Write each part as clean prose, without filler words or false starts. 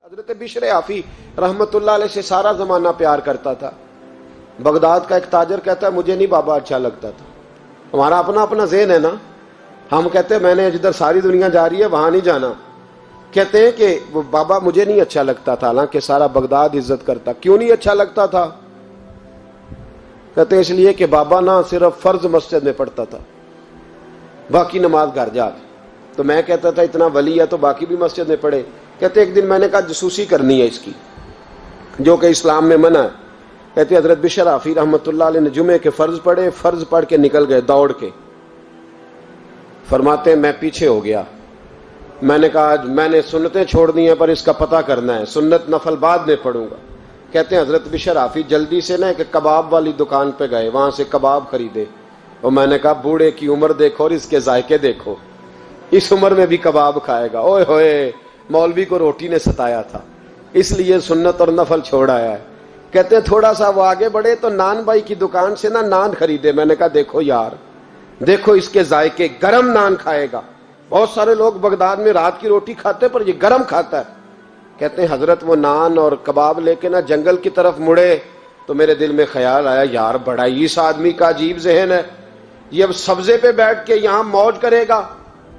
حضرت بشر آفی رحمت اللہ علیہ سے سارا زمانہ پیار کرتا تھا. بغداد کا ایک تاجر کہتا ہے مجھے نہیں بابا اچھا لگتا تھا. ہمارا اپنا اپنا ذہن ہے نا, ہم کہتے ہیں میں نے جدھر ساری دنیا جا رہی ہے وہاں نہیں جانا. کہتے ہیں کہ وہ بابا مجھے نہیں اچھا لگتا تھا, حالانکہ سارا بغداد عزت کرتا. کیوں نہیں اچھا لگتا تھا؟ کہتے ہیں اس لیے کہ بابا نہ صرف فرض مسجد میں پڑھتا تھا, باقی نماز گھر جا کے. تو میں کہتا تھا اتنا ولی ہے تو باقی بھی مسجد میں پڑھے. کہتے ایک دن میں نے کہا جسوسی کرنی ہے اس کی, جو کہ اسلام میں منع ہے. کہتے حضرت بشر آفی رحمت اللہ علیہ نے جمعے کے فرض پڑھے, فرض پڑھ کے نکل گئے دوڑ کے. فرماتے ہیں میں پیچھے ہو گیا. میں نے کہا میں نے سنتیں چھوڑ دی ہیں پر اس کا پتہ کرنا ہے, سنت نفل بعد میں پڑھوں گا. کہتے ہیں حضرت بشر آفی جلدی سے نا ایک کباب والی دکان پہ گئے, وہاں سے کباب خریدے. اور میں نے کہا بوڑھے کی عمر دیکھو اور اس کے ذائقے دیکھو, اس عمر میں بھی کباب کھائے گا. اوئے ہوئے, مولوی کو روٹی نے ستایا تھا اس لیے سنت اور نفل چھوڑ آیا ہے. کہتے ہیں تھوڑا سا وہ آگے بڑھے تو نان بھائی کی دکان سے نا نان خریدے. میں نے کہا دیکھو یار, دیکھو اس کے ذائقے, گرم نان کھائے گا. بہت سارے لوگ بغداد میں رات کی روٹی کھاتے پر یہ گرم کھاتا ہے. کہتے ہیں حضرت وہ نان اور کباب لے کے نا جنگل کی طرف مڑے تو میرے دل میں خیال آیا یار بڑا ہی اس آدمی کا عجیب ذہن ہے, یہ اب سبزے پہ بیٹھ کے یہاں موج کرے گا,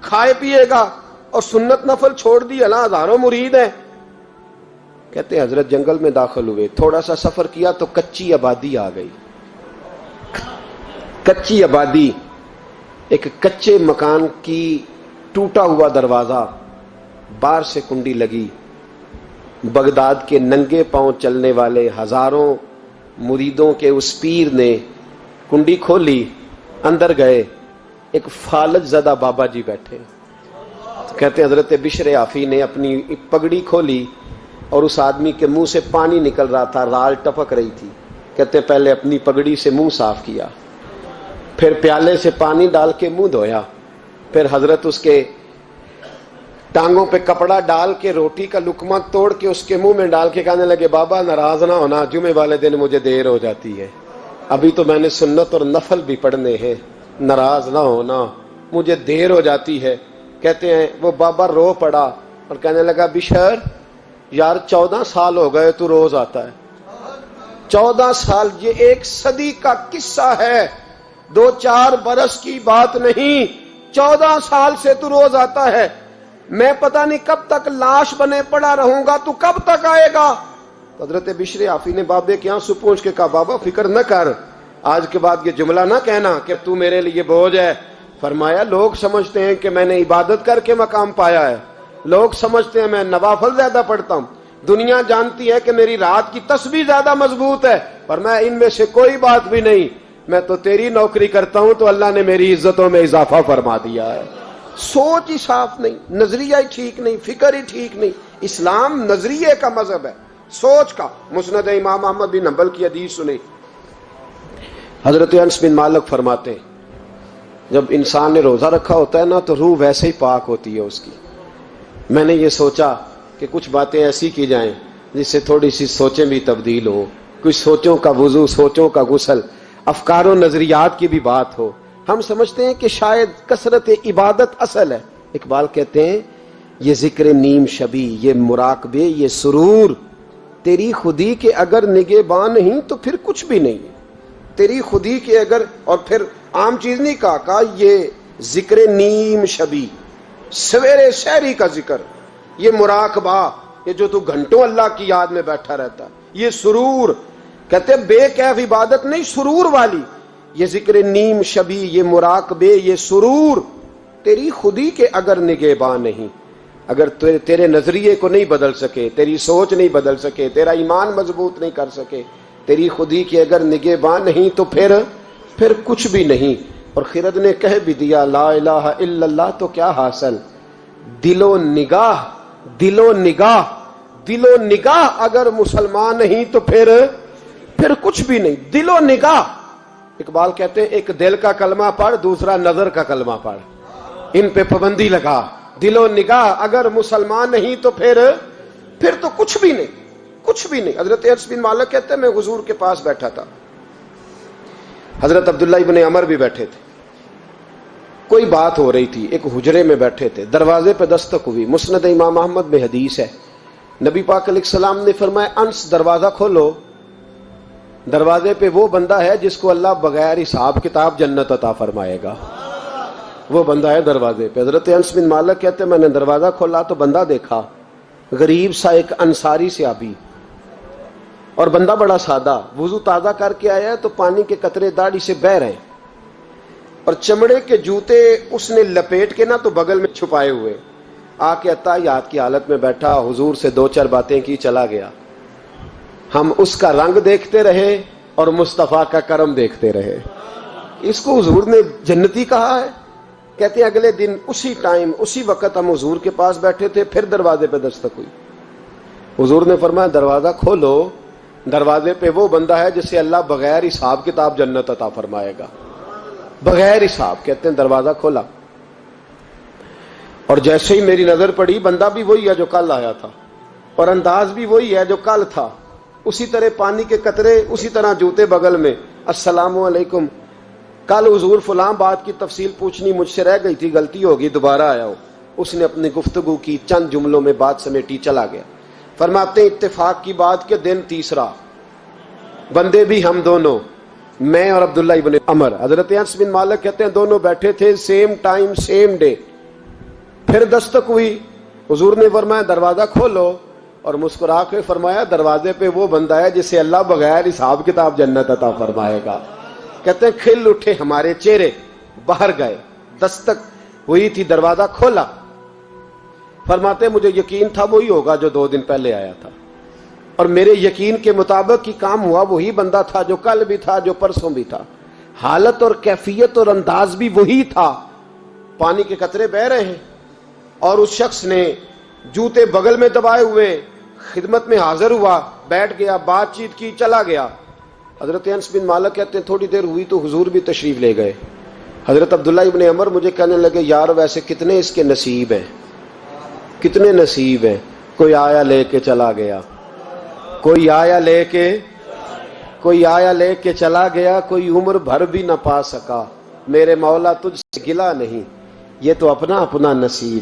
کھائے پیے گا, اور سنت نفل چھوڑ دی. اللہ ہزاروں مرید ہیں. کہتے ہیں حضرت جنگل میں داخل ہوئے, تھوڑا سا سفر کیا تو کچی آبادی آ گئی. کچی آبادی, ایک کچے مکان کی ٹوٹا ہوا دروازہ, باہر سے کنڈی لگی. بغداد کے ننگے پاؤں چلنے والے ہزاروں مریدوں کے اس پیر نے کنڈی کھولی, اندر گئے. ایک فالج زدہ بابا جی بیٹھے. کہتے ہیں حضرت بشر آفی نے اپنی پگڑی کھولی اور اس آدمی کے منہ سے پانی نکل رہا تھا, رال ٹپک رہی تھی. کہتے ہیں پہلے اپنی پگڑی سے منہ صاف کیا, پھر پیالے سے پانی ڈال کے منہ دھویا, پھر حضرت اس کے ٹانگوں پہ کپڑا ڈال کے روٹی کا لقمہ توڑ کے اس کے منہ میں ڈال کے کہنے لگے بابا ناراض نہ ہونا, جمعے والے دن مجھے دیر ہو جاتی ہے, ابھی تو میں نے سنت اور نفل بھی پڑھنے ہیں, ناراض نہ ہونا مجھے دیر ہو جاتی ہے. کہتے ہیں وہ بابا رو پڑا اور کہنے لگا بشر یار 14 سال ہو گئے تو روز آتا ہے. 14 سال, یہ 1 صدی کا قصہ ہے, 2-4 برس کی بات نہیں. 14 سال سے تو روز آتا ہے. میں پتہ نہیں کب تک لاش بنے پڑا رہوں گا, تو کب تک آئے گا؟ حضرت بشر آفی نے بابے کے آنسو پوچھ کے کہا بابا فکر نہ کر, آج کے بعد یہ جملہ نہ کہنا کہ تو میرے لیے بوجھ ہے. فرمایا لوگ سمجھتے ہیں کہ میں نے عبادت کر کے مقام پایا ہے, لوگ سمجھتے ہیں میں نوافل زیادہ پڑھتا ہوں, دنیا جانتی ہے کہ میری رات کی تسبیح زیادہ مضبوط ہے, پر میں ان میں سے کوئی بات بھی نہیں. میں تو تیری نوکری کرتا ہوں تو اللہ نے میری عزتوں میں اضافہ فرما دیا ہے. سوچ ہی صاف نہیں, نظریہ ہی ٹھیک نہیں, فکر ہی ٹھیک نہیں. اسلام نظریے کا مذہب ہے, سوچ کا. مسند امام احمد بن حنبل کی حدیث سنی. حضرت انس بن مالک فرماتے ہیں جب انسان نے روزہ رکھا ہوتا ہے نا تو روح ویسے ہی پاک ہوتی ہے اس کی. میں نے یہ سوچا کہ کچھ باتیں ایسی کی جائیں جس سے تھوڑی سی سوچیں بھی تبدیل ہو, کچھ سوچوں کا وضو, سوچوں کا غسل, افکار و نظریات کی بھی بات ہو. ہم سمجھتے ہیں کہ شاید کثرت عبادت اصل ہے. اقبال کہتے ہیں یہ ذکر نیم شبی, یہ مراقبے, یہ سرور, تیری خودی کے اگر نگہباں نہیں تو پھر کچھ بھی نہیں. تیری خودی کے اگر, اور پھر عام چیز نہیں کہا یہ ذکر نیم شبی, سویرے سحری کا ذکر, یہ مراقبہ, یہ جو تو گھنٹوں اللہ کی یاد میں بیٹھا رہتا, یہ سرور. کہتے ہیں بے کیف عبادت نہیں, سرور والی. یہ ذکر نیم شبی, یہ مراقبے, یہ سرور, تیری خودی کے اگر نگہباں نہیں, اگر تیرے نظریے کو نہیں بدل سکے, تیری سوچ نہیں بدل سکے, تیرا ایمان مضبوط نہیں کر سکے, تیری خودی کے اگر نگہباں نہیں تو پھر کچھ بھی نہیں. اور خرد نے کہہ بھی دیا لا الہ الا اللہ تو کیا حاصل, دل و نگاہ, دل و نگاہ, دل و نگاہ اگر مسلمان نہیں تو پھر کچھ بھی نہیں. دل و نگاہ. اقبال کہتے ہیں ایک دل کا کلمہ پڑھ, دوسرا نظر کا کلمہ پڑھ, ان پہ پابندی لگا. دل و نگاہ اگر مسلمان نہیں تو پھر تو کچھ بھی نہیں, کچھ بھی نہیں. حضرت انس بن مالک کہتے ہیں میں حضور کے پاس بیٹھا تھا, حضرت عبداللہ ابن عمر بھی بیٹھے تھے. کوئی بات ہو رہی تھی, ایک حجرے میں بیٹھے تھے, دروازے پہ دستک ہوئی. مسند امام احمد میں حدیث ہے نبی پاک علیہ السلام نے فرمایا انس دروازہ کھولو، دروازے پہ وہ بندہ ہے جس کو اللہ بغیر حساب کتاب جنت عطا فرمائے گا، وہ بندہ ہے دروازے پہ۔ حضرت انس بن مالک کہتے ہیں میں نے دروازہ کھولا تو بندہ دیکھا، غریب سا ایک انصاری صحابی، اور بندہ بڑا سادہ، وضو تازہ کر کے آیا ہے تو پانی کے قطرے داڑھی سے بہہ رہے ہیں، اور چمڑے کے جوتے اس نے لپیٹ کے نا تو بغل میں چھپائے ہوئے، آ کے عطیات کی حالت میں بیٹھا، حضور سے دو چار باتیں کی، چلا گیا۔ ہم اس کا رنگ دیکھتے رہے اور مصطفیٰ کا کرم دیکھتے رہے۔ اس کو حضور نے جنتی کہا ہے۔ کہتے ہیں اگلے دن اسی ٹائم اسی وقت ہم حضور کے پاس بیٹھے تھے، پھر دروازے پہ دستک ہوئی، حضور نے فرمایا دروازہ کھولو، دروازے پہ وہ بندہ ہے جسے اللہ بغیر حساب کتاب جنت عطا فرمائے گا، بغیر حساب۔ کہتے ہیں دروازہ کھولا، اور جیسے ہی میری نظر پڑی بندہ بھی وہی ہے جو کل آیا تھا، اور انداز بھی وہی ہے جو کل تھا، اسی طرح پانی کے قطرے، اسی طرح جوتے بغل میں، السلام علیکم، کل حضور فلاں بات کی تفصیل پوچھنی مجھ سے رہ گئی تھی، غلطی ہوگی، دوبارہ آیا ہو۔ اس نے اپنی گفتگو کی، چند جملوں میں بات سمیٹی، چلا گیا۔ فرماتے ہیں اتفاق کی بات کہ دن تیسرا، بندے بھی ہم دونوں، میں اور عبداللہ ابن عمر۔ حضرت انس بن مالک کہتے ہیں دونوں بیٹھے تھے، سیم ٹائم سیم ڈے۔ پھر دستک ہوئی، حضور نے فرمایا دروازہ کھولو، اور مسکرا کے فرمایا دروازے پہ وہ بندہ ہے جسے اللہ بغیر حساب کتاب جنت عطا فرمائے گا۔ کہتے ہیں کھل اٹھے ہمارے چہرے، باہر گئے، دستک ہوئی تھی، دروازہ کھولا۔ فرماتے ہیں مجھے یقین تھا وہی ہوگا جو 2 دن پہلے آیا تھا، اور میرے یقین کے مطابق ہی کام ہوا، وہی بندہ تھا جو کل بھی تھا، جو پرسوں بھی تھا، حالت اور کیفیت اور انداز بھی وہی تھا۔ پانی کے قطرے بہہ رہے ہیں، اور اس شخص نے جوتے بغل میں دبائے ہوئے خدمت میں حاضر ہوا، بیٹھ گیا، بات چیت کی، چلا گیا۔ حضرت انس بن مالک کہتے ہیں تھوڑی دیر ہوئی تو حضور بھی تشریف لے گئے۔ حضرت عبداللہ ابن عمر مجھے کہنے لگے یار ویسے کتنے اس کے نصیب ہیں، کتنے نصیب ہیں، کوئی آیا لے کے چلا گیا، کوئی آیا لے کے چلا گیا، کوئی عمر بھر بھی نہ پا سکا، میرے مولا تجھ سے گلہ نہیں، یہ تو اپنا اپنا نصیب